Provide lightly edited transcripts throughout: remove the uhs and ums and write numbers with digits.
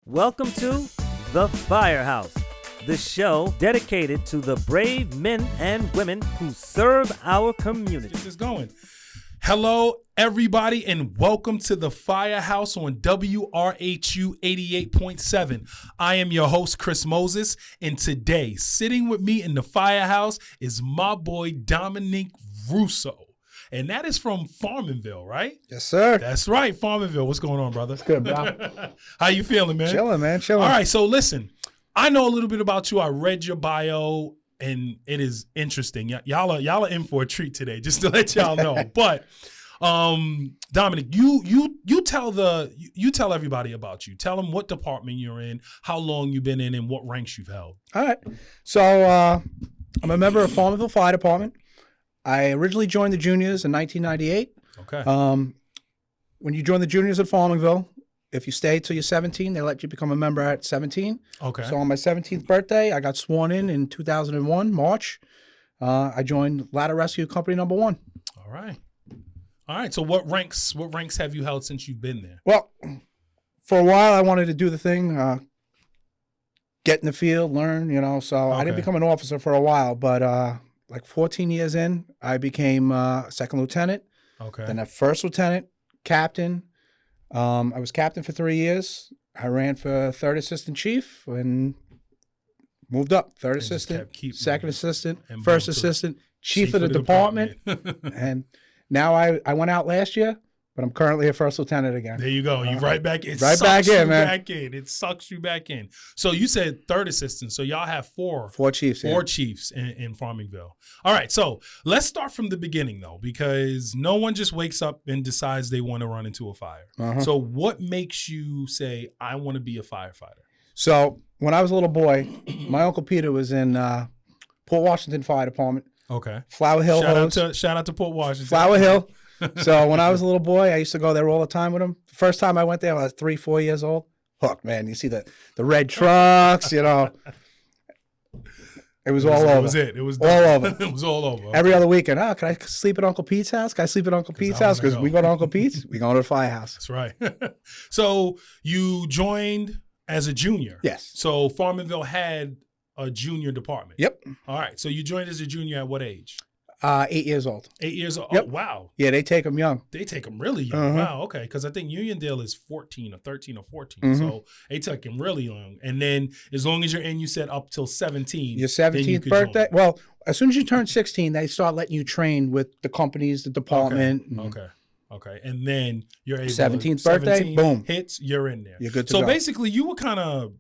Welcome to the Firehouse, the show dedicated to the brave men and women who serve our community. Get this going. Hello, everybody, and welcome to the Firehouse on WRHU 88.7. I am your host, Chris Moses, and today, sitting with me in the Firehouse is my boy, Dominic Russo. And that is from Farmingville, right? Yes, sir. That's right, Farmingville. What's going on, brother? It's good, bro. How you feeling, man? Chilling, man. Chilling. All right, so listen, I know a little bit about you. I read your bio, and it is interesting. Y'all are in for a treat today, just to let y'all know. But Dominic, you tell everybody about you. Tell them what department you're in, how long you've been in, and what ranks you've held. All right. So I'm a member of Farmingville Fire Department. I originally joined the juniors in 1998. Okay. When you join the juniors at Farmingville, if you stay till you're 17, they let you become a member at 17. Okay. So on my 17th birthday, I got sworn in 2001, March. I joined WRHU Company number 1. All right. So what ranks have you held since you've been there? Well, for a while, I wanted to do the thing, get in the field, learn, so I didn't become an officer for a while, but like 14 years in, I became second lieutenant. Okay. Then a first lieutenant, captain. I was captain for 3 years. I ran for third assistant chief and moved up. Third assistant, second assistant, first assistant, chief of the department. And now I went out last year, but I'm currently a first lieutenant again. There you go. You right back in. Right back in, man. It sucks you back in. So you said third assistant. So y'all have four chiefs. Four chiefs in Farmingville. All right. So let's start from the beginning, though, because no one just wakes up and decides they want to run into a fire. So what makes you say, I want to be a firefighter? So when I was a little boy, my Uncle Peter was in Port Washington Fire Department. Okay. Flower Hill. Shout out to Port Washington. Flower Hill. So when I was a little boy, I used to go there all the time with him. The first time I went there, I was 3-4 years old. Hooked, man. You see the red trucks, It was all over. That was it. It was all over. It was all over. Every other weekend, can I sleep at Uncle Pete's house? Can I sleep at Uncle Pete's house? Because we go to Uncle Pete's, we go to the firehouse. That's right. So you joined as a junior. Yes. So Farmingville had a junior department. Yep. All right. So you joined as a junior at what age? 8 years old. 8 years old. Yep. Oh, wow. Yeah, they take them young. They take them really young. Wow. Okay. Because I think Uniondale is 14 or 13 or 14. So they take them really young. And then as long as you're in, you said up till 17. Your 17th birthday. Join. Well, as soon as you turn 16, they start letting you train with the companies, the department. Okay. And then you're able 17th birthday, boom. Hits, you're in there. You're good to go. So basically you were kind of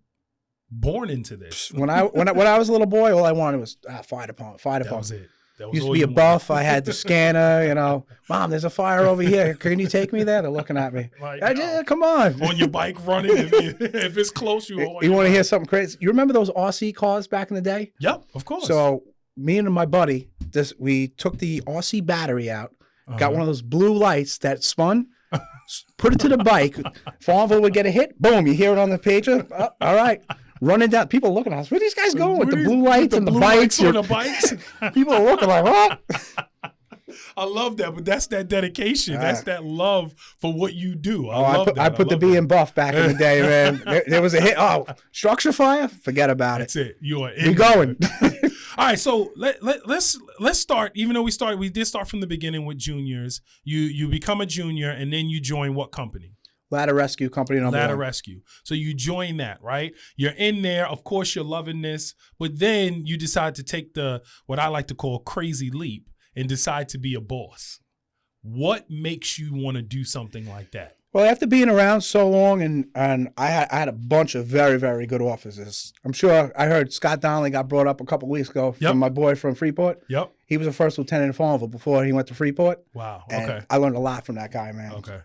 born into this. When I was a little boy, all I wanted was fire department. That was it. Used to be a buff. I had the scanner, Mom, there's a fire over here. Can you take me there? They're looking at me. Come on. On your bike running. If it's close, you want to hear something crazy? You remember those RC cars back in the day? Yep, of course. So me and my buddy, we took the RC battery out, got one of those blue lights that spun, put it to the bike. Farmville would get a hit. Boom, you hear it on the pager. All right. Running down, people looking at us. Where are these guys going with the blue lights and the bikes? On the bikes? People are looking like, what? I love that, but that's that dedication. That's that love for what you do. I put the B in buff back in the day, man. There was a hit. Oh, structure fire? Forget about That's it. We going. All right, so let's start. Even though we did start from the beginning with juniors. You become a junior, and then you join what company? WRHU Company number 1. WRHU. So you join that, right? You're in there. Of course, you're loving this. But then you decide to take what I like to call crazy leap and decide to be a boss. What makes you want to do something like that? Well, after being around so long, and I had a bunch of very, very good officers. I'm sure I heard Scott Donnelly got brought up a couple of weeks ago from my boy from Freeport. Yep. He was a first lieutenant in Farmingville before he went to Freeport. Wow. And okay. I learned a lot from that guy, man. Okay.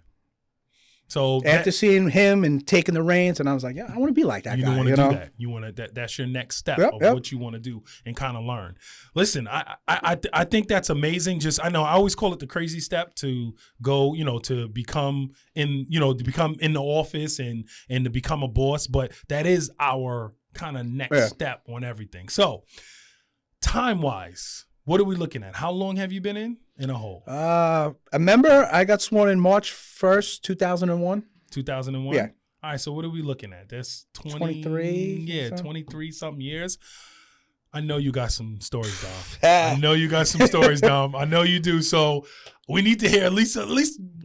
So after seeing him and taking the reins, and I was like, yeah, I want to be like that guy. You want to do that. You want to. That's your next step of what you want to do and kind of learn. Listen, I think that's amazing. I always call it the crazy step to go, to become in the office and to become a boss. But that is our kind of next step on everything. So time wise, what are we looking at? How long have you been in a hole? A member, I got sworn in March 1st, 2001. 2001? Yeah. All right, so what are we looking at? That's 23. Yeah, 23 something years. I know you got some stories, Dom. I know you got some stories, Dom. I know you do. So we need to hear at least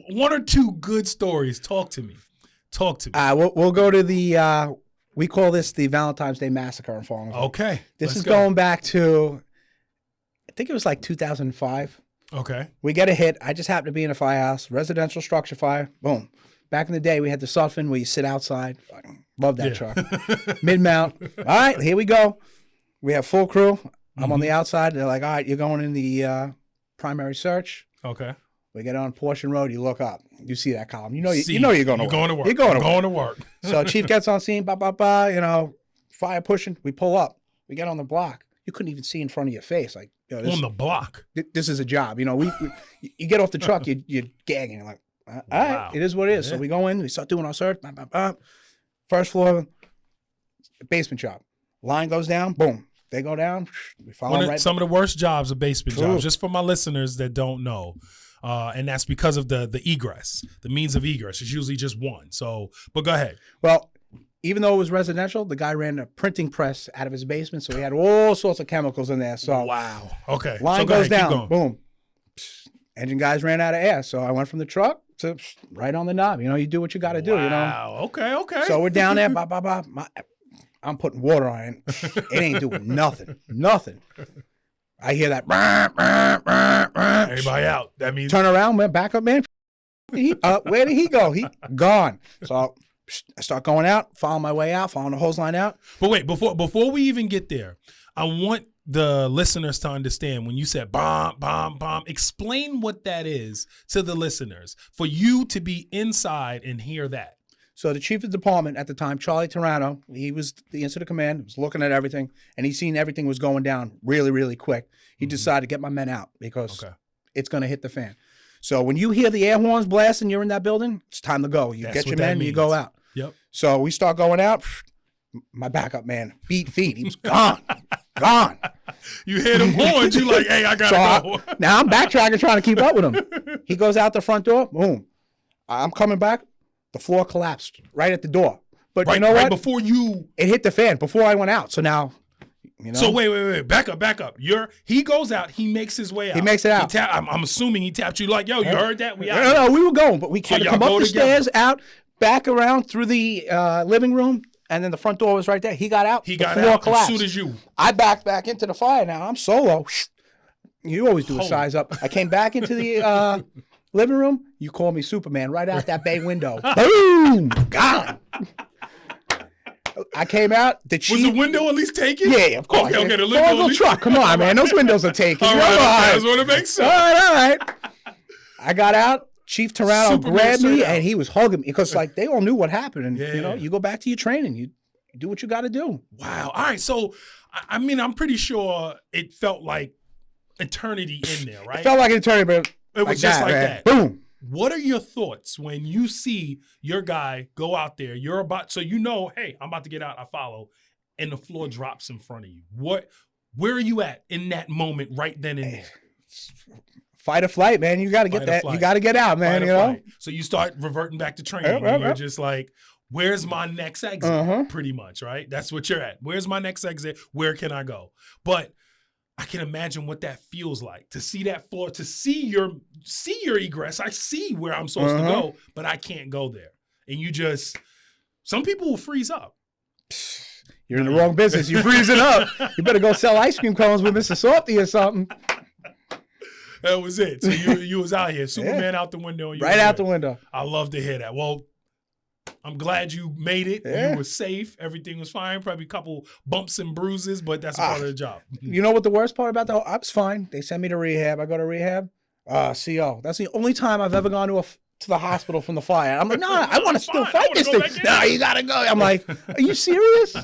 one or two good stories. Talk to me. We'll go to the we call this the Valentine's Day Massacre in Farmingville. Okay. This is going back to, I think it was like 2005. Okay. We get a hit. I just happened to be in a firehouse, residential structure fire. Boom. Back in the day, we had the Sutphen where you sit outside. Fucking love that truck. Mid-mount. All right, here we go. We have full crew. I'm on the outside. They're like, all right, you're going in the primary search. Okay. We get on Portion Road. You look up. You see that column. You know you're going to work. You're going to work. So chief gets on scene. Fire pushing. We pull up. We get on the block. You couldn't even see in front of your face. Like, on the block. This is a job. You get off the truck. You're gagging. You're like, all right, it is what it is. So we go in. We start doing our search. First floor, basement job. Line goes down. Boom. They go down. We follow some of the worst jobs are basement jobs. Just for my listeners that don't know. And that's because of the egress, the means of egress. It's usually just one. So, but go ahead. Well, even though it was residential, the guy ran a printing press out of his basement, so he had all sorts of chemicals in there. So wow. Okay. Line goes down. Boom. Engine guys ran out of air, so I went from the truck to right on the knob. You do what you got to do. Wow. Okay. So we're down there. I'm putting water on it. It ain't doing nothing. I hear that. Everybody out. That means turn around, man. Back up, man. Where did he go? He gone. So I start going out, following my way out, following the hose line out. But wait, before we even get there, I want the listeners to understand when you said bomb, explain what that is to the listeners for you to be inside and hear that. So the chief of department at the time, Charlie Turano, he was the incident command, was looking at everything, and he seen everything was going down really, really quick. He decided to get my men out because it's going to hit the fan. So when you hear the air horns blasting, you're in that building, it's time to go. You get your men, you go out. Yep. So we start going out. My backup man, beat feet. He was gone. Gone. You hear them horns, you like, hey, I got to go. Now I'm backtracking trying to keep up with him. He goes out the front door. Boom. I'm coming back. The floor collapsed right at the door. But you know what? Before it hit the fan before I went out. So now, So wait. Back up. He goes out. He makes his way out. He makes it out. I'm assuming he tapped you like, yo, you heard that? We out. No, we were going, but we had to come up the stairs, out, back around through the living room, and then the front door was right there. He got out. He got out collapsed. as soon as you. I backed back into the fire. Now I'm solo. You always do a size up. I came back into the living room. You call me Superman right out that bay window. Boom! Gone. I came out. Was the window at least taken? Yeah, of course. Okay. The window truck. Come on, man. Those windows are taken. All right. I just want to make sure. All right. I got out. Chief Turano grabbed me, and he was hugging me because, they all knew what happened. And, you go back to your training. You do what you got to do. Wow. All right. So, I'm pretty sure it felt like eternity in there, right? It felt like an eternity, but it was just like that. Boom. What are your thoughts when you see your guy go out there? You're about, so hey, I'm about to get out. I follow, and the floor drops in front of you. Where are you at in that moment, right then and there? Fight or flight, man. You got to get that. You got to get out, man. So you start reverting back to training. You're just like, where's my next exit? Pretty much, right? That's what you're at. Where's my next exit? Where can I go? But I can imagine what that feels like to see that floor, to see your egress. I see where I'm supposed to go, but I can't go there. And some people will freeze up. You're in the wrong business. You're freezing up. You better go sell ice cream cones with Mr. Softy or something. That was it. So you was out here, Superman out the window. Right out the window. I love to hear that. Well, I'm glad you made it. Yeah. You were safe. Everything was fine. Probably a couple bumps and bruises, but that's a part of the job. You know what the worst part about I was fine. They sent me to rehab. I go to rehab. CO. That's the only time I've ever gone to the hospital from the fire. I'm like, no, I want to still fight this thing. No, you got to go. I'm like, are you serious?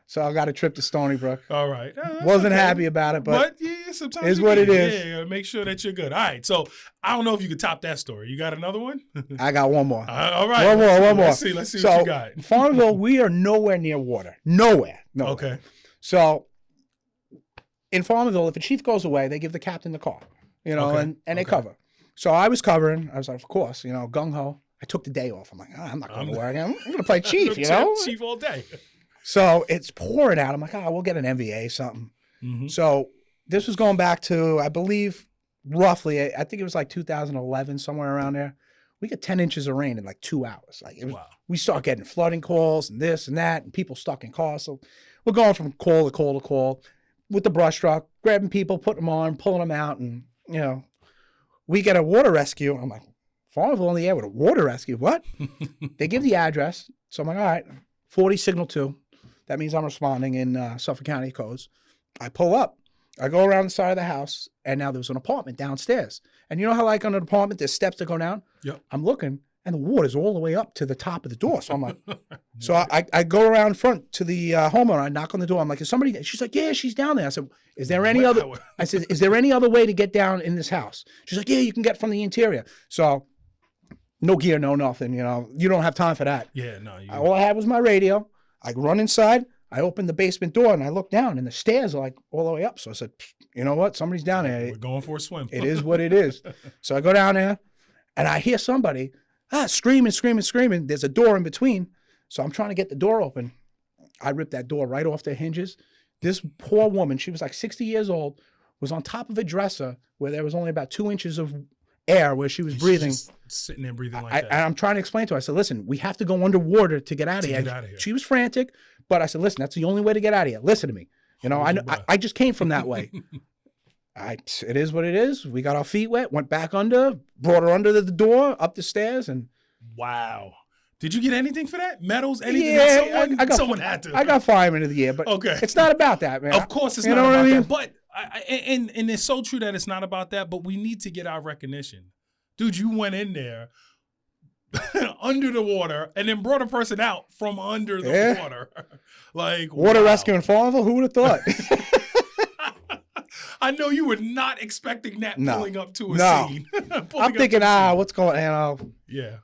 So I got a trip to Stony Brook. All right. Wasn't happy about it, but sometimes is what it is. Yeah, make sure that you're good. All right. So I don't know if you could top that story. You got another one? I got one more. All right. One more. Let's see what you got. Farmingville, we are nowhere near water. Nowhere. Okay. So in Farmingville, if a chief goes away, they give the captain the call, and they cover. So I was covering. I was like, of course, gung-ho. I took the day off. I'm like, I'm not going to work. I'm going to play chief, you know? Chief all day. So it's pouring out. I'm like, we'll get an MVA, something. Mm-hmm. So this was going back to, I believe, roughly, I think it was like 2011, somewhere around there. We get 10 inches of rain in like 2 hours. Like it was, we start getting flooding calls and this and that, and people stuck in cars. So we're going from call to call to call with the brush truck, grabbing people, putting them on, pulling them out, and you know, we get a water rescue. I'm like, Farmingville on the air with a water rescue? What? They give the address. So I'm like, all right, 40 signal 2. That means I'm responding in Suffolk County codes. I pull up. I go around the side of the house, and now there's an apartment downstairs. And you know how, like, on an apartment, there's steps that go down? Yep. I'm looking, and the water's all the way up to the top of the door. So I'm like, so I go around front to the homeowner. I knock on the door. I'm like, is somebody there? She's like, yeah, she's down there. I said, is there any other? I said, is there any other way to get down in this house? She's like, yeah, you can get from the interior. So no gear, no nothing. You know, you don't have time for that. Yeah, no. All I had was my radio. I run inside. I opened the basement door and I look down, and the stairs are like all the way up. So I said, you know what? Somebody's down there. We're going for a swim. It is what it is. So I go down there and I hear somebody screaming. There's a door in between. So I'm trying to get the door open. I ripped that door right off the hinges. This poor woman, she was like 60 years old, was on top of a dresser where there was only about 2 inches of air where she was breathing. Just sitting there breathing like that. And I'm trying to explain to her. I said, listen, we have to go underwater to get out of here. She was frantic, but I said, listen, that's the only way to get out of here. Listen to me. You know, I just came from that way. It is what it is. We got our feet wet, went back under, brought her under the door, up the stairs, and wow. Did you get anything for that? Medals? Anything? Yeah, someone had to. I got Fireman of the Year, but okay. It's not about that, man. Of course it's not about that. But and it's so true that it's not about that, but we need to get our recognition. Dude, you went in there under the water and then brought a person out from under the water. Like water rescue in Farmingville? Who would have thought? I know you were not expecting that pulling up to a scene. I'm thinking, what's going on? Yeah.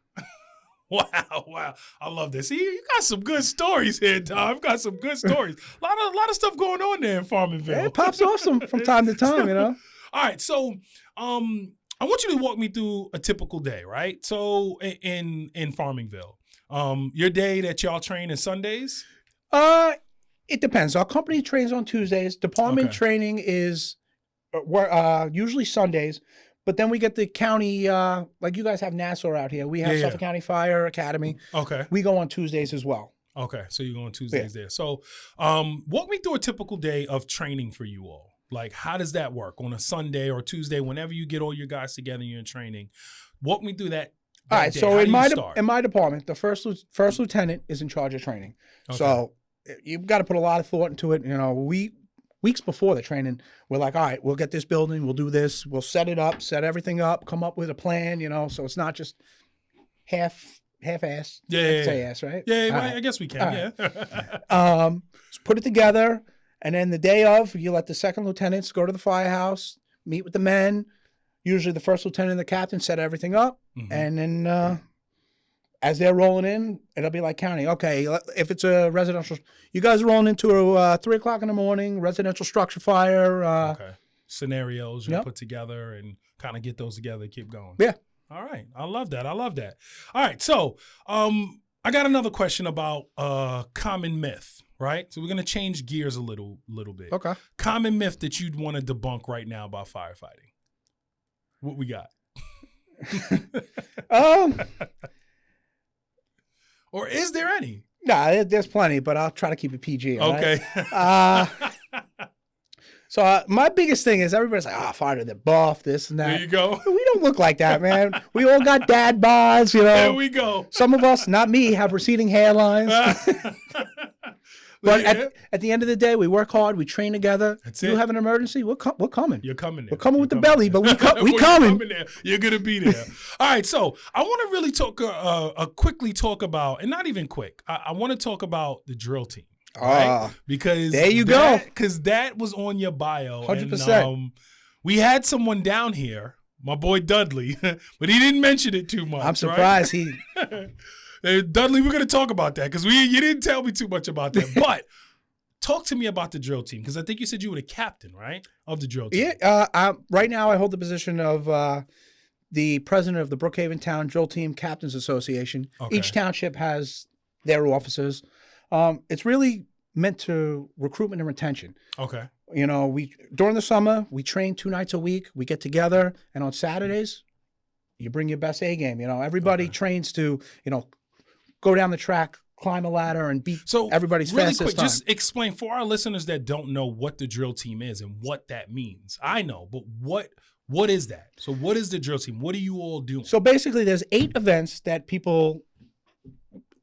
Wow. I love this. See, you got some good stories here, Tom. You've got some good stories. A lot of stuff going on there in Farmingville. Yeah, it pops off from time to time, you know? All right, so I want you to walk me through a typical day, right? So in Farmingville, your day that y'all train is Sundays? It depends. Our company trains on Tuesdays. Department training is usually Sundays. But then we get the county, like you guys have Nassau out here. We have Suffolk County Fire Academy. Okay. We go on Tuesdays as well. Okay, so you go on Tuesdays there. So walk me through a typical day of training for you all. Like, how does that work on a Sunday or Tuesday, whenever you get all your guys together and you're in training? Walk me through that. All right, so in my department, the first lieutenant is in charge of training. Okay. So you've got to put a lot of thought into it. You know, weeks before the training, we're like, all right, we'll get this building, we'll do this, we'll set it up, set everything up, come up with a plan, you know, so it's not just half-ass. Say ass, right? Yeah, right. I guess we can, so put it together, and then the day of, you let the second lieutenants go to the firehouse, meet with the men, usually the first lieutenant and the captain set everything up, and then as they're rolling in, it'll be like counting. Okay, if it's a residential, you guys are rolling into a 3 o'clock in the morning, residential structure fire. Okay. Scenarios you put together and kind of get those together, keep going. Yeah. All right. I love that. All right. So I got another question about common myth, right? So we're going to change gears a little bit. Okay. Common myth that you'd want to debunk right now about firefighting. What we got? Or is there any? No, there's plenty, but I'll try to keep it PG. Okay. Right? So my biggest thing is everybody's like, fighter, they're buff, this and that. There you go. We don't look like that, man. We all got dad bods, you know. There we go. Some of us, not me, have receding hairlines. But at the end of the day, we work hard. We train together. That's you have an emergency, we're coming. You're coming there. We're coming with the belly, but we coming. There. You're gonna be there. All right. So I want to really talk, quickly talk about, and not even quick. I want to talk about the drill team. Right? Because there you go. Because that was on your bio. 100%. And, we had someone down here, my boy Dudley, but he didn't mention it too much. I'm surprised he. Dudley, we're going to talk about that because you didn't tell me too much about that. But talk to me about the drill team because I think you said you were the captain, right, of the drill team. Yeah. Right now, I hold the position of the president of the Brookhaven Town Drill Team Captains Association. Okay. Each township has their officers. It's really meant to recruitment and retention. Okay. You know, we during the summer, we train 2 nights a week. We get together, and on Saturdays, you bring your best A game. You know, everybody trains to, you know, go down the track, climb a ladder, and beat everybody's really fastest quick, time. just explain for our listeners that don't know what the drill team is and what that means. I know, but what is that? So what is the drill team? What are you all doing? So basically, there's 8 events that people,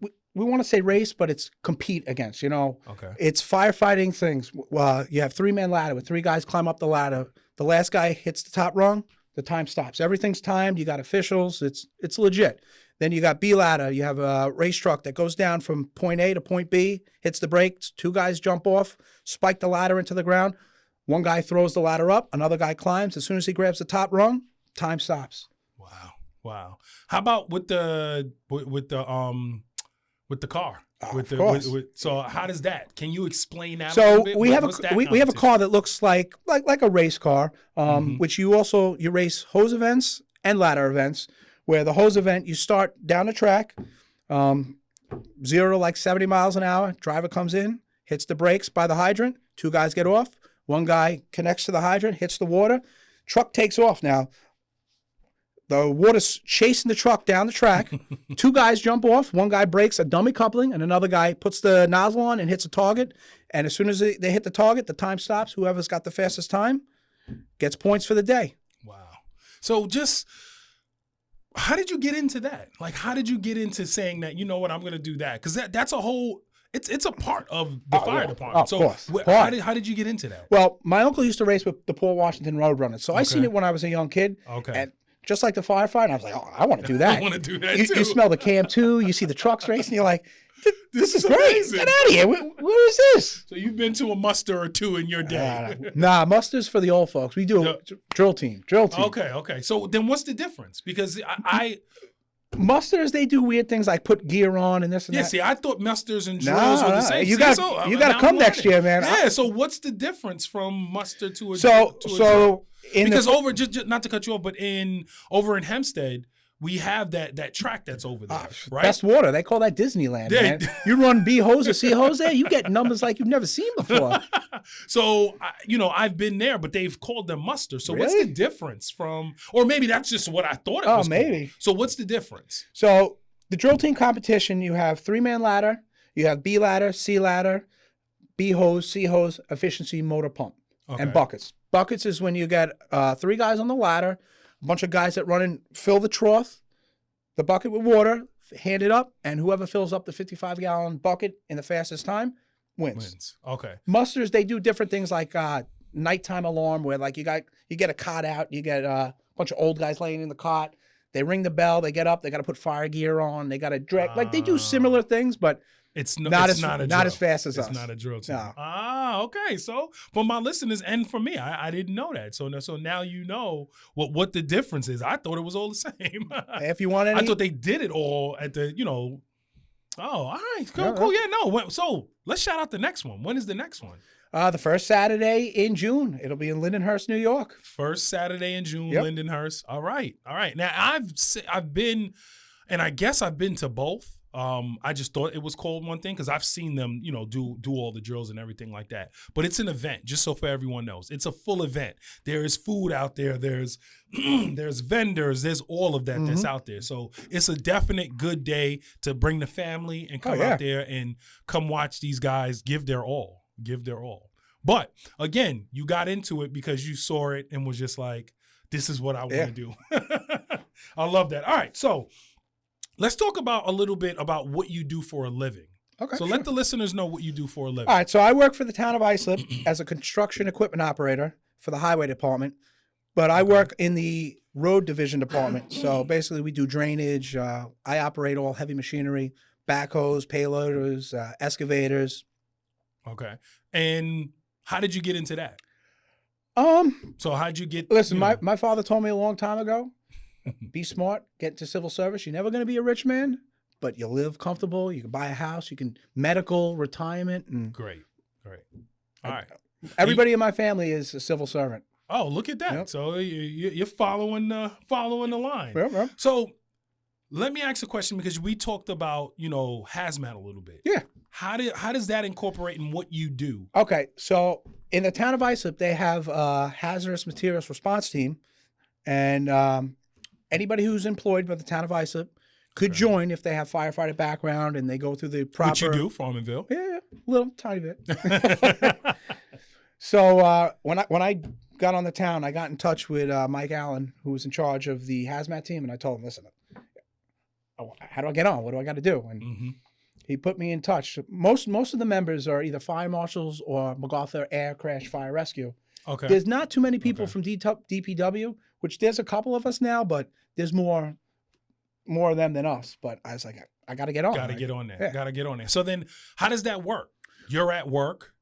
we want to say race, but it's compete against, you know. Okay. It's firefighting things. You have 3-man ladder with 3 guys climb up the ladder. The last guy hits the top rung, the time stops. Everything's timed. You got officials. It's legit. Then you got B ladder. You have a race truck that goes down from point A to point B, hits the brakes. 2 guys jump off, spike the ladder into the ground. 1 guy throws the ladder up. Another guy climbs. As soon as he grabs the top rung, time stops. Wow. How about with the car? Of course. So how does that? Can you explain that? So a little bit? we have a car that looks like a race car, which you race hose events and ladder events. Where the hose event, you start down the track, 0 to like 70 miles an hour. Driver comes in, hits the brakes by the hydrant. 2 guys get off. 1 guy connects to the hydrant, hits the water. Truck takes off now. The water's chasing the truck down the track. 2 guys jump off. 1 guy breaks a dummy coupling, and another guy puts the nozzle on and hits a target. And as soon as they hit the target, the time stops. Whoever's got the fastest time gets points for the day. Wow. So just, how did you get into that? Like, how did you get into saying that, you know what, I'm going to do that? Because that's a whole, it's a part of the fire department. Of course. How did you get into that? Well, my uncle used to race with the Port Washington Roadrunners. So I seen it when I was a young kid. Okay. And just like the firefighter, I was like, oh, I want to do that. I want to do that you, too. You smell the cam too. You see the trucks racing. You're like, this is great. Amazing. Get out of here. Where is this? So you've been to a muster or 2 in your day. Nah, muster's for the old folks. We do a drill team. Okay. So then what's the difference? Because musters, they do weird things like put gear on and this and that. Yeah, see, I thought musters and drills were the same. You got to come next year, man. Yeah, so what's the difference from muster to a drill? Because just not to cut you off, but over in Hempstead, we have that track that's over there, right? Best water. They call that Disneyland, man. You run B hose or C hose there, you get numbers like you've never seen before. So, I've been there, but they've called them muster. So what's the difference from, or maybe that's just what I thought it was maybe. Called. So what's the difference? So the drill team competition, you have 3-man ladder, you have B ladder, C ladder, B hose, C hose, efficiency motor pump, and buckets. Buckets is when you get 3 guys on the ladder, a bunch of guys that run and fill the trough, the bucket with water, hand it up, and whoever fills up the 55-gallon bucket in the fastest time wins. Okay. Musters, they do different things like nighttime alarm, where like you get a cot out, you get a bunch of old guys laying in the cot. They ring the bell, they get up, they got to put fire gear on, they got to direct. Like they do similar things, but it's not as fast as us. It's not a drill team. No. Okay. So for my listeners and for me, I didn't know that. So now you know what the difference is. I thought it was all the same. If you want any, I thought they did it all at the, Oh, all right. Cool. Yeah, no. So let's shout out the next one. When is the next one? The first Saturday in June. It'll be in Lindenhurst, New York. First Saturday in June, Lindenhurst. All right. Now I've been, and I guess I've been to both. I just thought it was called one thing because I've seen them, do all the drills and everything like that. But it's an event, just so for everyone knows. It's a full event. There is food out there. There's there's vendors. There's all of that that's out there. So it's a definite good day to bring the family and come out there and come watch these guys give their all. But again, you got into it because you saw it and was just like, this is what I want to do. I love that. All right, so let's talk a little bit about what you do for a living. Okay. So let the listeners know what you do for a living. All right. So I work for the town of Islip as a construction equipment operator for the highway department, but I work in the road division department. So basically we do drainage. I operate all heavy machinery, backhoes, payloaders, excavators. Okay. And how did you get into that? So how'd you get? Listen, my father told me a long time ago, be smart, get into civil service. You're never going to be a rich man, but you'll live comfortable. You can buy a house. You can medical, retirement. And Great. All right. Everybody in my family is a civil servant. Oh, look at that. Yep. So you're following the line. Yep. So let me ask a question, because we talked about, hazmat a little bit. Yeah. How does that incorporate in what you do? Okay, so in the town of Islip, they have a hazardous materials response team, and anybody who's employed by the town of Islip could join if they have firefighter background and they go through the proper. What you do, Farmingville? Yeah, little tiny bit. So when I got on the town, I got in touch with Mike Allen, who was in charge of the hazmat team, and I told him, listen, how do I get on? What do I got to do? And he put me in touch. Most of the members are either fire marshals or MacArthur Air Crash Fire Rescue. Okay. There's not too many people from DPW, which there's a couple of us now, but there's more of them than us. But I was like, I got to get on. Got to get on there. Yeah. Got to get on there. So then how does that work? You're at work.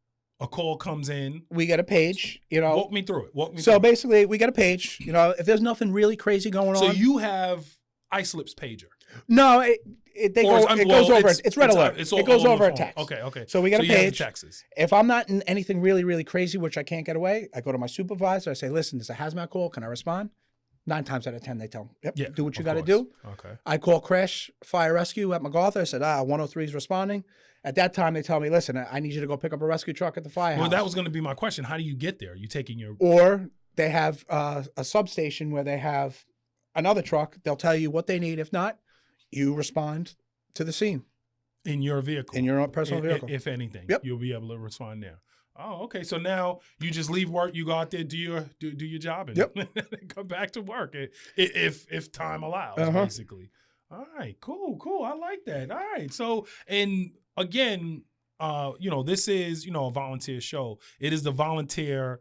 A call comes in. We get a page, Walk me through it. So basically, we get a page. If there's nothing really crazy going on. So you have Islip's pager. No, it goes over. It's red alert. It goes over a text. Okay. So we get a page. Texas. If I'm not in anything really, really crazy, which I can't get away, I go to my supervisor. I say, listen, there's a hazmat call. Can I respond? 9 times out of 10, they tell me, yep, do what you got to do. Okay. I call Crash Fire Rescue at MacArthur. I said, 103 is responding. At that time, they tell me, listen, I need you to go pick up a rescue truck at the firehouse. Well, that was going to be my question. How do you get there? You taking your... Or they have a substation where they have another truck. They'll tell you what they need. If not, you respond to the scene. In your vehicle. In your own personal vehicle. If anything. Yep. You'll be able to respond there. Oh, okay. So now you just leave work, you go out there, do your job, and come back to work if time allows, basically. All right, cool. I like that. All right. So, and again, this is, a volunteer show. It is the volunteer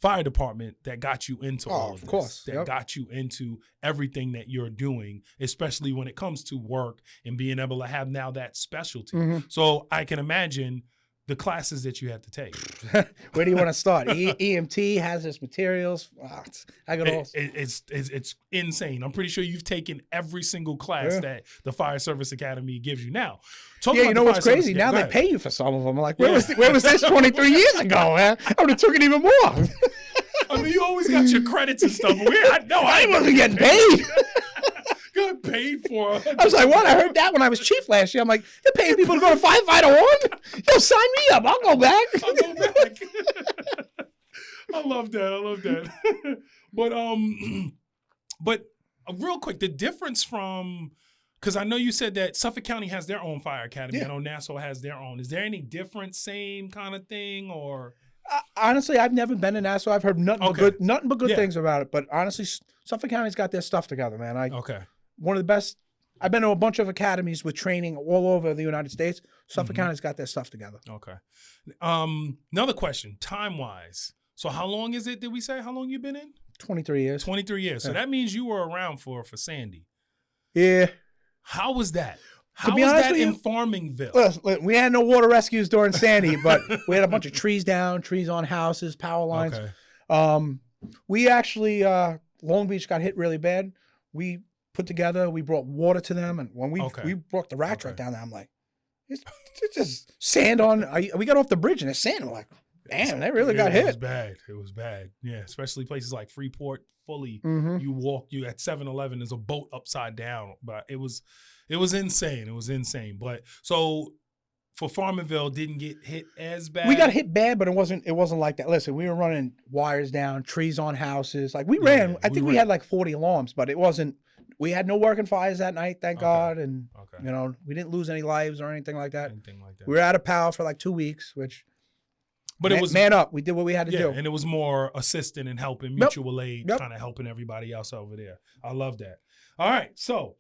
fire department that got you into all of this. Course. That got you into everything that you're doing, especially when it comes to work and being able to have now that specialty. So I can imagine the classes that you had to take. Where do you want to start? EMT, hazardous materials. Wow, it's insane. I'm pretty sure you've taken every single class that the Fire Service Academy gives you. Now, what's crazy? Now they pay you for some of them. I'm like, where was this 23 years ago, man? I would have took it even more. I mean, you always got your credits and stuff. I wasn't getting paid. Got paid for it. I was like, what? I heard that when I was chief last year. I'm like, they're paying people to go to Firefighter 1? Yo, sign me up. I'll go back. I love that. But real quick, the difference from, because I know you said that Suffolk County has their own fire academy. I know Nassau has their own. Is there any different, same kind of thing, or? Honestly, I've never been in Nassau. I've heard nothing but good things about it. But honestly, Suffolk County's got their stuff together, man. One of the best. I've been to a bunch of academies with training all over the United States. Suffolk County's got their stuff together. Okay. Another question, time-wise. So how long is it, did we say? How long you been in? 23 years. 23 years. So that means you were around for Sandy. Yeah. How was that? How was that in Farmingville? Listen, we had no water rescues during Sandy, but we had a bunch of trees down, trees on houses, power lines. Okay. We actually, Long Beach got hit really bad. We brought water to them, and when we brought the rat truck down there, I'm like, it's just sand on. We got off the bridge and there's sand. I'm like, damn, they really got hit. It was bad. Yeah, especially places like Freeport, Fully. You at 7-Eleven, there's a boat upside down, but it was insane. It was insane. But so for Farmingville, didn't get hit as bad. We got hit bad, but it wasn't like that. Listen, we were running wires down, trees on houses. Like we ran. I think we had like 40 alarms, but it wasn't. We had no working fires that night, thank God, and we didn't lose any lives or anything like that. We were out of power for like 2 weeks, but it was man up. We did what we had to do, and it was more assisting and helping, mutual aid, kind of helping everybody else over there. I love that. All right, so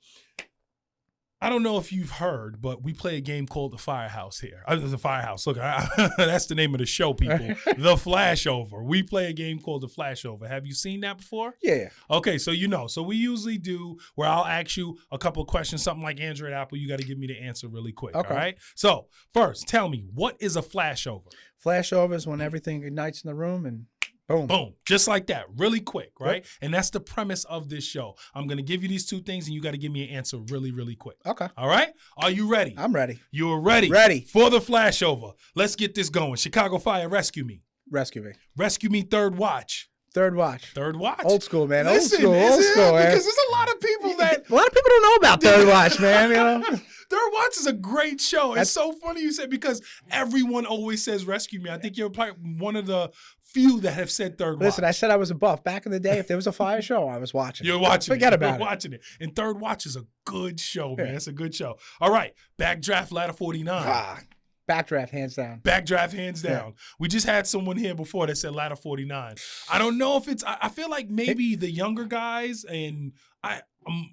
I don't know if you've heard, but we play a game called the Firehouse here. The Firehouse. Look, that's the name of the show, people. The Flashover. We play a game called the Flashover. Have you seen that before? Yeah. Okay, so So we usually do where I'll ask you a couple of questions, something like Android Apple. You got to give me the answer really quick. Okay. All right? So first, tell me, what is a flashover? Flashover is when everything ignites in the room and boom. Boom. Just like that. Really quick, right? Yep. And that's the premise of this show. I'm going to give you these two things and you got to give me an answer really, really quick. Okay. All right? Are you ready? I'm ready. You're ready? Ready. For the Flashover. Let's get this going. Chicago Fire, rescue me. Rescue me. Rescue me, third watch. Third watch. Third watch. Old school, man. Listen, old school, man. Because there's a lot of people that... A lot of people don't know about Third Watch, man. You know? Third Watch is a great show. It's so funny you said, because everyone always says Rescue Me. I think you're probably one of the few that have said Third Watch. Listen, I said I was a buff. Back in the day, if there was a fire show, I was watching. You're watching Forget it. about You're it. watching it. And Third Watch is a good show, man. It's a good show. All right. Backdraft Ladder 49. Backdraft, hands down. Backdraft, hands down. Yeah. We just had someone here before that said Ladder 49. I don't know if it's... I feel like maybe the younger guys and...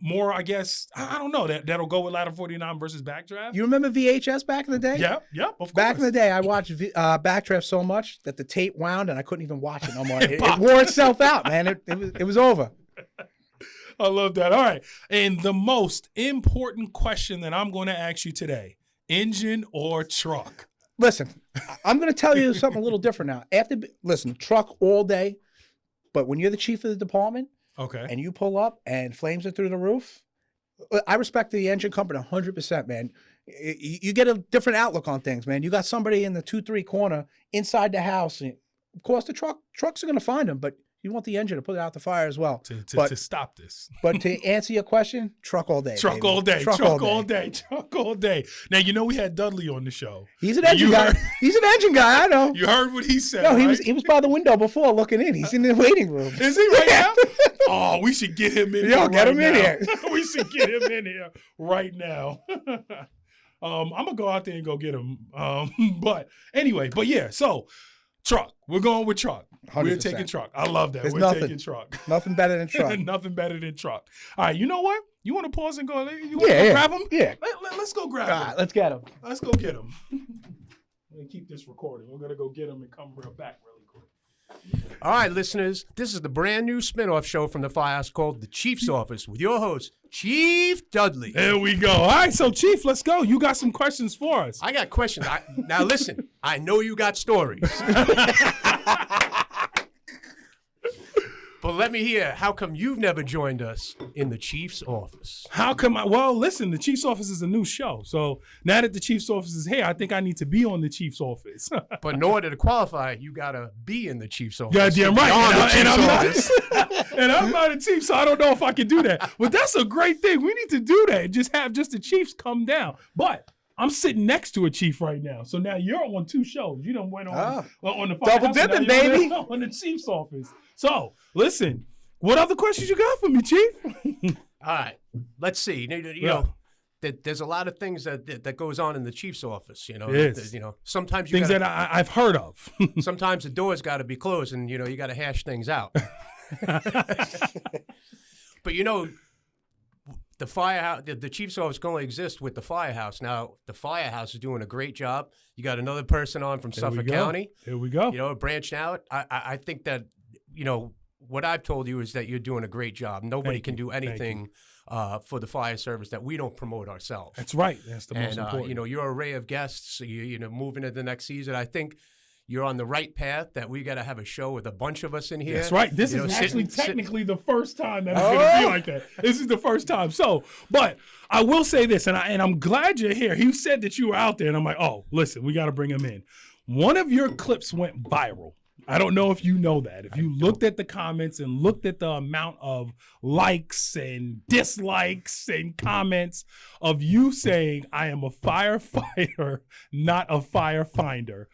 more, I guess, I don't know, that'll go with Ladder 49 versus Backdraft. You remember VHS back in the day? Yep, of course. Back in the day, I watched Backdraft so much that the tape wound and I couldn't even watch it no more. It wore itself out, man. It was over. I love that. All right. And the most important question that I'm going to ask you today, engine or truck? Listen, I'm going to tell you something a little different now. Listen, truck all day, but when you're the chief of the department, okay, and you pull up and flames are through the roof, I respect the engine company 100%, man. You get a different outlook on things, man. You got somebody in the 2-3 corner inside the house. And of course, the trucks are going to find them, but you want the engine to put out the fire as well. To stop this. But to answer your question, truck all day. Truck all day. Truck all day. Truck all day. Now, you know we had Dudley on the show. He's an engine guy. He's an engine guy, I know. You heard what he said, No, right? he was by the window before looking in. He's in the waiting room. Is he right now? Oh, we should get him in here. Yo, get him in here. We should get him in here right now. I'm going to go out there and go get him. But anyway, so truck. We're going with truck. 100%. We're taking truck. I love that. Taking truck. Nothing better than truck. Nothing better than truck. All right, you know what? You want to pause and go? You want to go grab him? Yeah. Let's go grab him. All right, let's get him. Let's go get him. I'm going to keep this recording. We're going to go get him and come back really quick. All right, listeners, this is the brand new spinoff show from the Firehouse called The Chief's Office with your host, Chief Dudley. There we go. All right, so Chief, let's go. You got some questions for us. I got questions. Now listen, I know you got stories. But let me hear, how come you've never joined us in the Chief's office? How come? Well, listen, the Chief's office is a new show. So now that the Chief's office is here, I think I need to be on the Chief's office. But in order to qualify, you got to be in the Chief's office. Goddamn right. And I'm not a Chief, so I don't know if I can do that. But that's a great thing. We need to do that. Just have the Chiefs come down. But I'm sitting next to a Chief right now. So now you're on 2 shows. You done went on the double dipping, baby. On the Chief's office. So listen, what other questions you got for me, Chief? All right, let's see. You know, there's a lot of things that goes on in the Chief's office. You know, sometimes things that I've heard of. Sometimes the door's got to be closed, and you got to hash things out. But the Firehouse, the Chief's office can only exist with the Firehouse. Now, the Firehouse is doing a great job. You got another person on from Suffolk County. Here we go. Branched out. I think that, what I've told you is that you're doing a great job. Nobody can do anything for the fire service that we don't promote ourselves. That's right. That's the most important. Your array of guests, moving into the next season, I think you're on the right path, that we got to have a show with a bunch of us in here. That's right. This is actually technically the first time that it's going to be like that. This is the first time. So, but I will say this, and I'm glad you're here. He said that you were out there, and I'm like, oh, listen, we got to bring him in. One of your clips went viral. I don't know if you know that. If you looked at the comments and looked at the amount of likes and dislikes and comments of you saying, I am a firefighter, not a firefinder.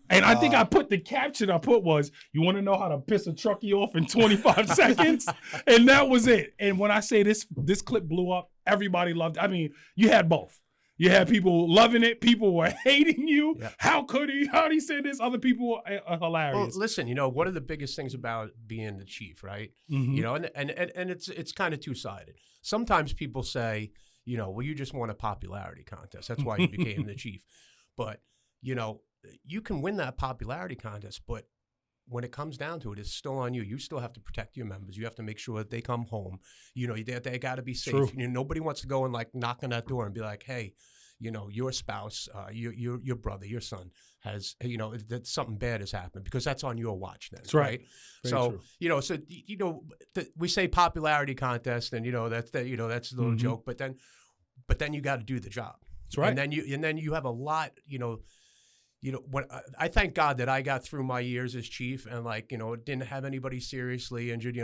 I think I put the caption I put was, you want to know how to piss a truckie off in 25 seconds? And that was it. And when I say this clip blew up, everybody loved it. I mean, you had both. You had people loving it. People were hating you. Yeah. How could he? How did he say this? Other people are hilarious. Well, listen, one of the biggest things about being the chief, right? Mm-hmm. And it's kind of two-sided. Sometimes people say, well, you just won a popularity contest. That's why you became the chief. But, you can win that popularity contest, but when it comes down to it, it's still on you. You still have to protect your members. You have to make sure that they come home. They got to be safe. True. Nobody wants to go and knock on that door and be like, hey, your spouse, your brother, your son has, that something bad has happened, because that's on your watch then. That's right. So, we say popularity contest, and that's a little joke, but then you got to do the job. That's right. And then you have a lot, when I thank God that I got through my years as chief and didn't have anybody seriously injured.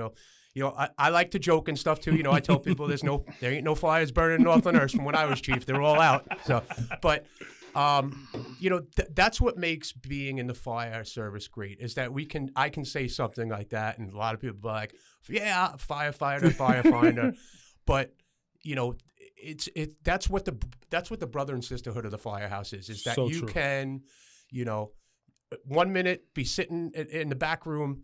I like to joke and stuff too. I tell people there ain't no fires burning north on Earth from when I was chief. They're all out. So, but that's what makes being in the fire service great is that I can say something like that, and a lot of people are like, yeah, firefighter, but that's what the brother and sisterhood of the Firehouse is that so you true. Can 1 minute be sitting in the back room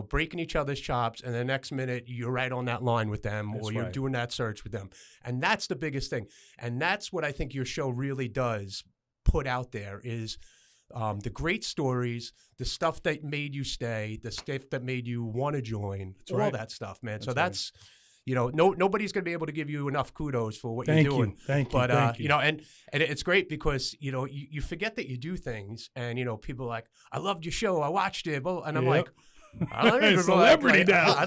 breaking each other's chops, and the next minute you're right on that line with them, or you're doing that search with them. And that's the biggest thing. And that's what I think your show really does put out there is the great stories, the stuff that made you stay, the stuff that made you want to join, all that stuff, man. So that's nobody's going to be able to give you enough kudos for what you're doing. Thank you. But, Thank you. and it's great because, you forget that you do things and, people are like, I loved your show. I watched it. And I'm like, I don't even celebrity now. I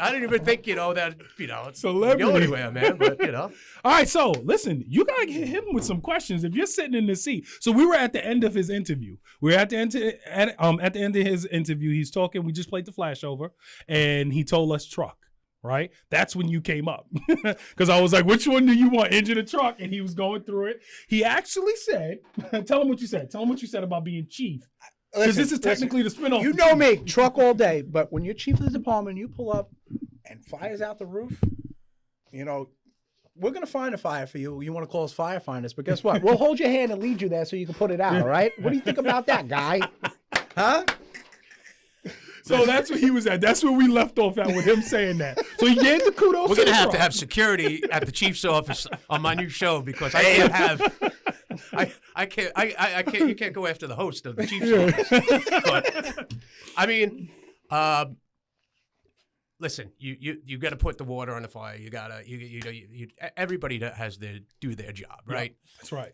didn't even think, that, celebrity. Go anywhere, man. But, All right. So listen, you got to hit him with some questions if you're sitting in the seat. So we were at the end of his interview. We're at the end of his interview. He's talking. We just played the flashover and he told us truck. Right? That's when you came up. Because I was like, which one do you want, engine or truck? And he was going through it. He actually said, tell him what you said. Tell him what you said about being chief. Because this is technically the spinoff. You know me, truck all day. But when you're chief of the department, you pull up and fire's out the roof, we're going to find a fire for you. You want to call us firefighters. But guess what? We'll hold your hand and lead you there so you can put it out, all right? What do you think about that, guy? Huh? So that's where he was at. That's where we left off at with him saying that. So he gave the kudos. We're going to have security at the chief's office on my new show because I can't have. I can't. You can't go after the host of the chief's office. But I mean, listen. You got to put the water on the fire. You gotta. You everybody that has to do their job, right? Yeah, that's right.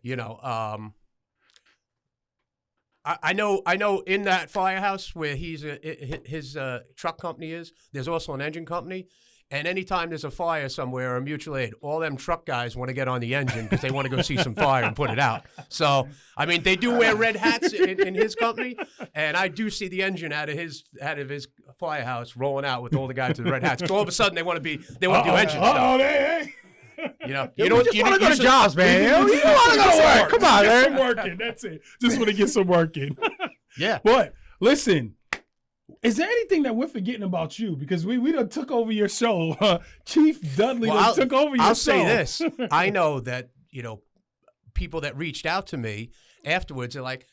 I know in that Firehouse where his truck company is, there's also an engine company. And anytime there's a fire somewhere or mutual aid, all them truck guys want to get on the engine because they want to go see some fire and put it out. So, I mean, they do wear red hats in his company. And I do see the engine out of his Firehouse rolling out with all the guys with red hats. So all of a sudden they want to do engine stuff. Hey. You just want to go to jobs, man. You want to go to work. Come on, man. Some working. That's it. Just want to get some working. Yeah. But listen, is there anything that we're forgetting about you? Because we done took over your show. Chief Dudley took over your show. I'll say this. I know that, people that reached out to me afterwards are like,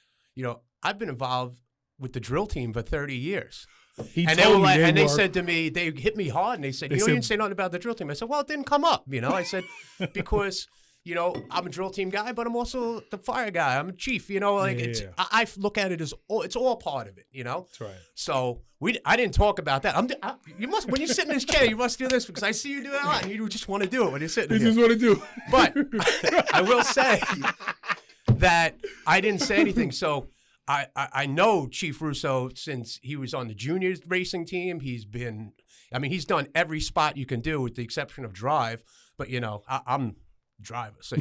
I've been involved with the drill team for 30 years. They said to me, they hit me hard and they said, you didn't say nothing about the drill team. I said, well, it didn't come up. I said, because, I'm a drill team guy, but I'm also the fire guy. I'm a chief, I look at it as it's all part of it, That's right. So I didn't talk about that. When you sit in this chair, you must do this because I see you do that a lot and you just want to do it when you're sitting here. You just want to do it. But I will say that I didn't say anything. So I know Chief Russo since he was on the juniors racing team. He's done every spot you can do with the exception of drive. But, I'm driver, so,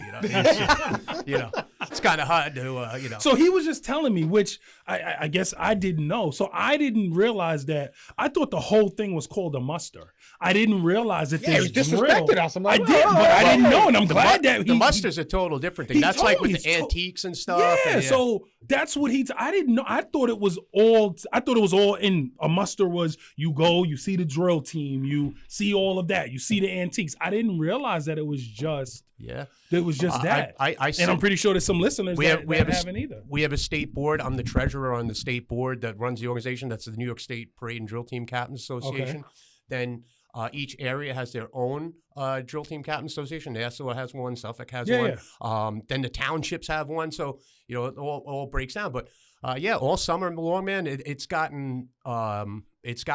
it's kind of hard to, So he was just telling me, which I guess I didn't know. So I didn't realize that. I thought the whole thing was called a muster. I didn't realize that he disrespected us. I'm like, I did, but I didn't know, and I'm glad that the muster's a total different thing. That's like with the antiques and stuff. Yeah, so that's what I didn't know. I thought it was all in a muster was you go, you see the drill team, you see all of that, you see the antiques. I didn't realize that it was just that. And I'm pretty sure there's some listeners that haven't either. We have a state board. I'm the treasurer on the state board that runs the organization. That's the New York State Parade and Drill Team Captains Association. Okay. Then each area has their own drill team captain association. Nassau has one. Suffolk has one. Yeah. Then the townships have one. So it all breaks down. But all summer long, man, it's gotten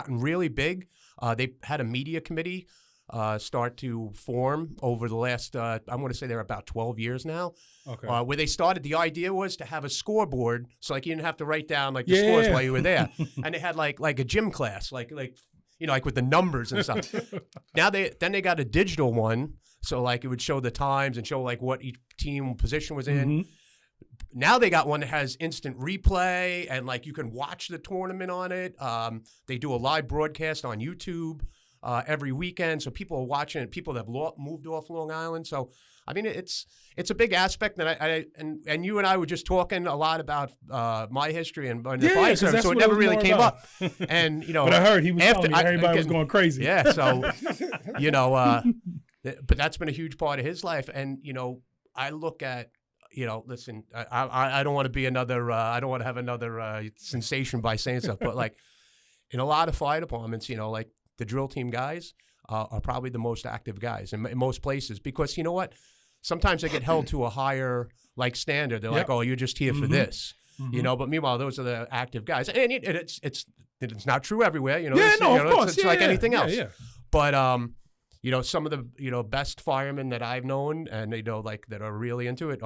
really big. They had a media committee start to form over the last, I want to say they're about 12 years now. Okay. Where they started, the idea was to have a scoreboard, so like you didn't have to write down like the scores while you were there, and they had like a gym class, like with the numbers and stuff. Now they got a digital one, so like it would show the times and show like what each team position was in. Mm-hmm. Now they got one that has instant replay, and like you can watch the tournament on it. They do a live broadcast on YouTube every weekend, so people are watching it. People that have moved off Long Island. So I mean, it's a big aspect that and you and I were just talking a lot about my history and the fire service, so it never really came up. And but I heard he was telling me everybody was going crazy. Yeah, so but that's been a huge part of his life, and I look at. Listen, I don't want to be another, I don't want to have another sensation by saying stuff, but like in a lot of fire departments, like the drill team guys are probably the most active guys in most places, because you know what? Sometimes they get held to a higher like standard. They're like, oh, you're just here for this, but meanwhile, those are the active guys. And it's not true everywhere, of course. It's like anything else. Yeah. But, some of the best firemen that I've known, and like that are really into it,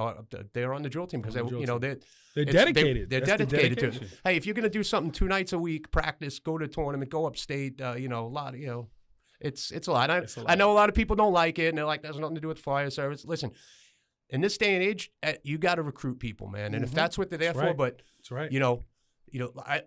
they're on the drill team because they're dedicated. They're dedicated to it. Hey, if you're gonna do something 2 nights a week, practice, go to a tournament, go upstate, a lot of it's a lot. I know a lot of people don't like it, and they're like, there's nothing to do with fire service. Listen, in this day and age, you got to recruit people, man, and if that's what they're there for, but that's right.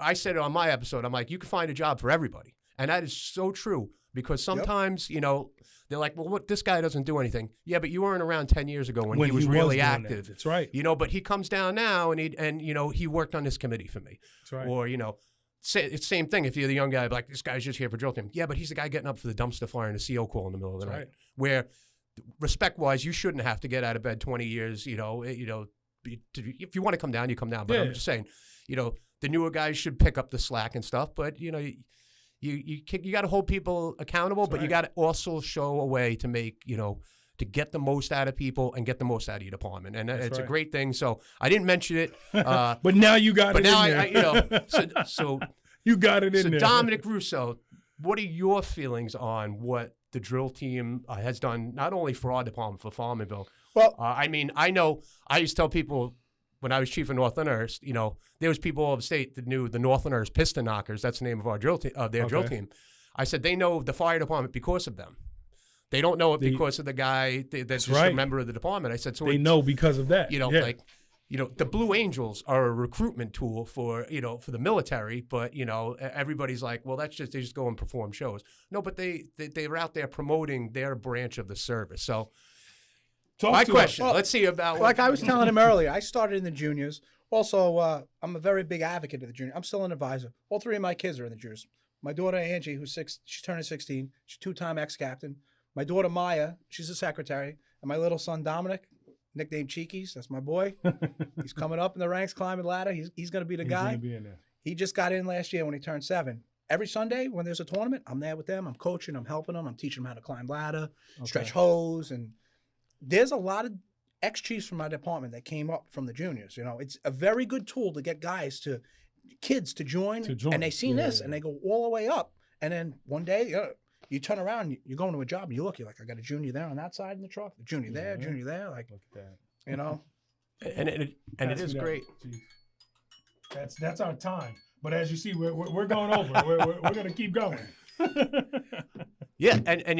I said it on my episode. I'm like, you can find a job for everybody, and that is so true. Because sometimes, they're like, well, what, this guy doesn't do anything. Yeah, but you weren't around 10 years ago when he was really active. That's right. But he comes down now and he worked on this committee for me. That's right. Or, it's the same thing if you're the young guy, like, this guy's just here for drill team. Yeah, but he's the guy getting up for the dumpster fire and the CO call in the middle of the night. Right. Where, respect-wise, you shouldn't have to get out of bed 20 years, if you want to come down, you come down. But I'm just saying, the newer guys should pick up the slack and stuff, but, You got to hold people accountable, but you got to also show a way to make, to get the most out of people and get the most out of your department. And it's a great thing. So I didn't mention it. But now you got it in there. But now, so you got it in there. So Dominic Russo, what are your feelings on what the drill team has done, not only for our department, for Farmingville? Well, I know I used to tell people, when I was chief of Northerners, there was people all over the state that knew the Northerners Piston Knockers. That's the name of our drill team, drill team. I said they know the fire department because of them. They don't know it because of the guy that's just a member of the department. I said so. They know because of that. The Blue Angels are a recruitment tool for for the military, but everybody's like, well, they just go and perform shows. No, but they're out there promoting their branch of the service. So. My question. Let's see about. Like I was telling him earlier, I started in the juniors. Also, I'm a very big advocate of the junior. I'm still an advisor. All 3 of my kids are in the juniors. My daughter Angie, who's 6, she's turning 16. She's 2-time ex-captain. My daughter Maya, she's a secretary, and my little son Dominic, nicknamed Cheekies. That's my boy. He's coming up in the ranks, climbing the ladder. He's going to be the guy. Gonna be in there. He just got in last year when he turned 7. Every Sunday when there's a tournament, I'm there with them. I'm coaching. I'm helping them. I'm teaching them how to climb ladder, stretch hose, and. There's a lot of ex-chiefs from my department that came up from the juniors. It's a very good tool to get kids to join. And they seen this, and they go all the way up. And then one day, you turn around, you're going to a job, and you're like, I got a junior there on that side in the truck, a junior there, junior there. Like, look at that. And it is great. That's our time. But as you see, we're going over. we're going to keep going. Yeah, and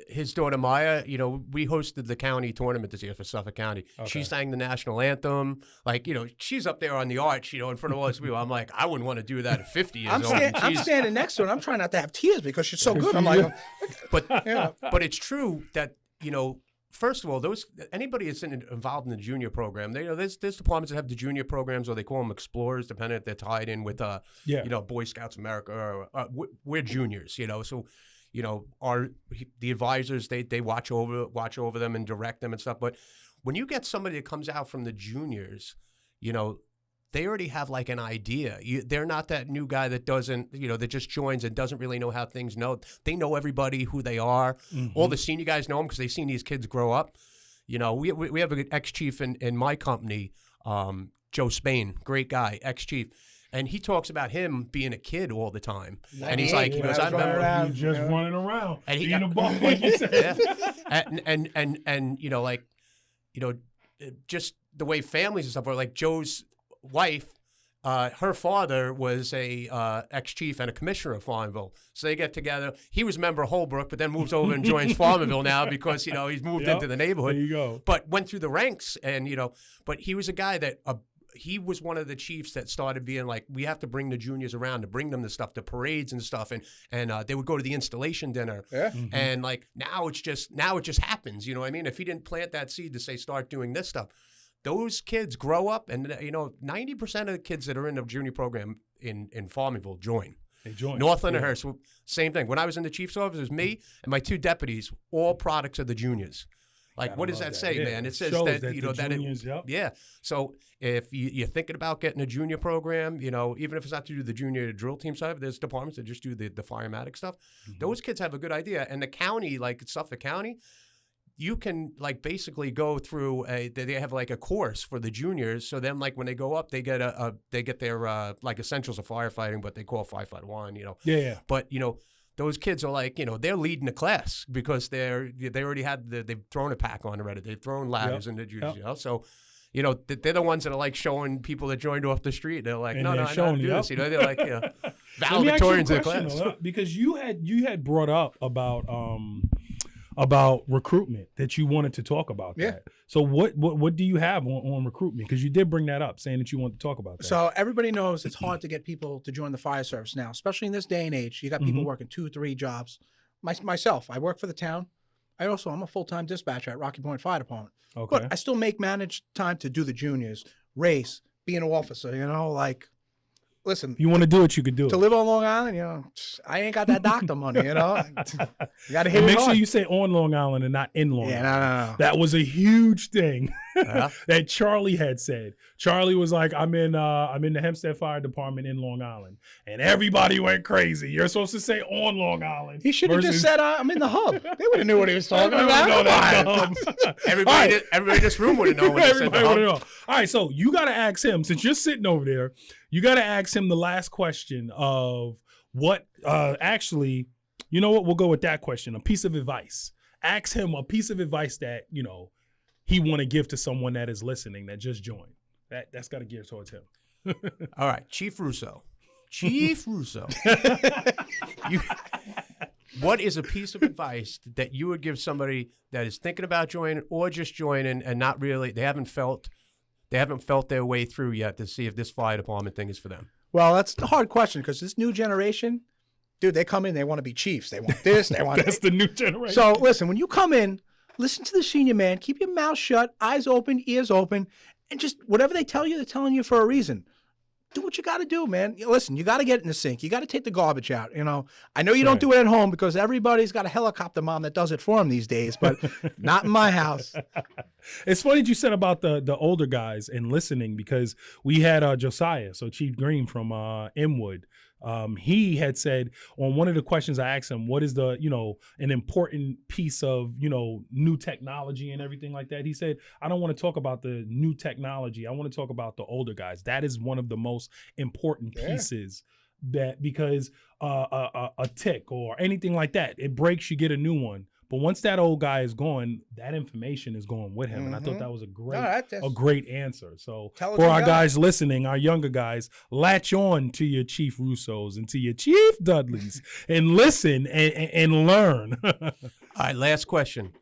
his daughter Maya, we hosted the county tournament this year for Suffolk County. Okay. She sang the national anthem. Like, she's up there on the arch, in front of all these people. I'm like, I wouldn't want to do that at 50 years old. I'm standing next to her, and I'm trying not to have tears because she's so good. I'm like, but it's true that, first of all, anybody that's involved in the junior program, there's departments that have the junior programs, or they call them explorers, depending if they're tied in with, Boy Scouts America, or we're juniors, so. The advisors, they watch over them and direct them and stuff. But when you get somebody that comes out from the juniors, they already have like an idea. They're not that new guy that doesn't, that just joins and doesn't really know how things know. They know everybody, who they are. Mm-hmm. All the senior guys know them because they've seen these kids grow up. We have an ex-chief in my company, Joe Spain, great guy, ex-chief. And he talks about him being a kid all the time. And he's like, I remember just running around, and eating a ball, like you said. And just the way families and stuff are. Like Joe's wife her father was a ex-chief and a commissioner of Farmingville. So they get together. He was a member of Holbrook, but then moves over and joins Farmingville now because, he's moved into the neighborhood. There you go. But went through the ranks and, but he was a guy that he was one of the chiefs that started being like, we have to bring the juniors around to bring them the stuff, the parades and stuff. And they would go to the installation dinner. Yeah. Mm-hmm. And like now it just happens. You know what I mean? If he didn't plant that seed to say, start doing this stuff, those kids grow up and, 90% of the kids that are in the junior program in Farmingville join. They join. Northland and Hearst, same thing. When I was in the chief's office, it was me and my 2 deputies, all products of the juniors. Like, what does that say, man? It says that juniors, yeah. So if you're thinking about getting a junior program, even if it's not to do the junior drill team side, there's departments that just do the firematic stuff. Mm-hmm. Those kids have a good idea. And the county, like Suffolk County, you can like basically go through they have like a course for the juniors. So then like when they go up, they get their like essentials of firefighting, but they call firefighter 1, Yeah. But those kids are like, they're leading the class because they already had they've thrown a pack on already. They've thrown ladders in the juniors, So, they're the ones that are like showing people that joined off the street. They're like, no, I know how to do this. They're like, valedictorians of the class. Because you had brought up about recruitment that you wanted to talk about that. So what do you have on recruitment? Because you did bring that up, saying that you want to talk about that. So everybody knows it's hard to get people to join the fire service now, especially in this day and age. You got people working 2 or 3 jobs. Myself, I work for the town. I'm a full-time dispatcher at Rocky Point Fire Department. Okay. But I still manage time to do the juniors, race, be an officer, listen. You want to do it, you could do it. To live on Long Island, I ain't got that doctor money, You got to hit it Make hard. sure you say on Long Island and not in Long Island. No. That was a huge thing that Charlie had said. Charlie was like, I'm in the Hempstead Fire Department in Long Island. And everybody went crazy. You're supposed to say on Long Island. He should have just said, I'm in the hub. They would have knew what he was talking about. Everybody in this room would have known what he said. All right, so you got to ask him, since you're sitting over there, you got to ask him the last question of what, actually, you know what? We'll go with that question, a piece of advice. Ask him a piece of advice that, he want to give to someone that is listening, that just joined. That's got to gear towards him. All right, Chief Russo. What is a piece of advice that you would give somebody that is thinking about joining or just joining and not really, they haven't felt their way through yet to see if this fire department thing is for them? Well, that's the hard question because this new generation, dude, they come in, they want to be chiefs. They want this, they want That's the new generation. So listen, when you come in, listen to the senior man, keep your mouth shut, eyes open, ears open, and just whatever they tell you, they're telling you for a reason. Do what you got to do, man. Listen, you got to get in the sink. You got to take the garbage out. I know you don't do it at home because everybody's got a helicopter mom that does it for them these days, but not in my house. It's funny that you said about the older guys and listening because we had Josiah, so Chief Green from Inwood. He had said on one of the questions I asked him, what is the, an important piece of, new technology and everything like that? He said, I don't want to talk about the new technology. I want to talk about the older guys. That is one of the most important pieces that because a tick or anything like that, it breaks, you get a new one. But once that old guy is gone, that information is going with him. Mm-hmm. And I thought that was a great answer. So for our guys listening, our younger guys, latch on to your Chief Russos and to your Chief Dudleys and listen and learn. All right, last question.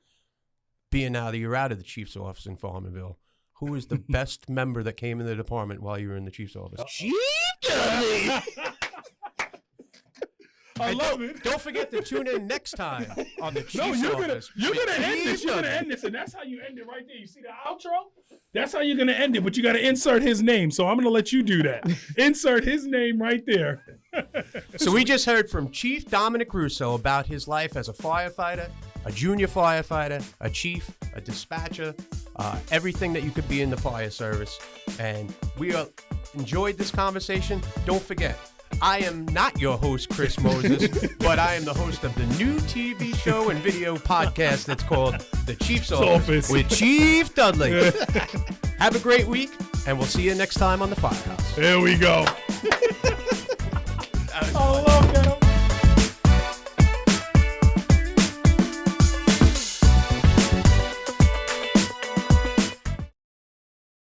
Being now that you're out of the Chief's office in Farmingville, who is the best member that came in the department while you were in the Chief's office? Chief Dudley! I love it. Don't forget to tune in next time on the Chief's office. You're gonna end this. You're gonna end this, and that's how you end it right there. You see the outro? That's how you're gonna end it. But you got to insert his name. So I'm gonna let you do that. Insert his name right there. So we just heard from Chief Dominic Russo about his life as a firefighter, a junior firefighter, a chief, a dispatcher, everything that you could be in the fire service. And we enjoyed this conversation. Don't forget, I am not your host, Chris Moses, but I am the host of the new TV show and video podcast that's called The Chief's Office with Chief Dudley. Have a great week, and we'll see you next time on the Firehouse. There we go. I love that.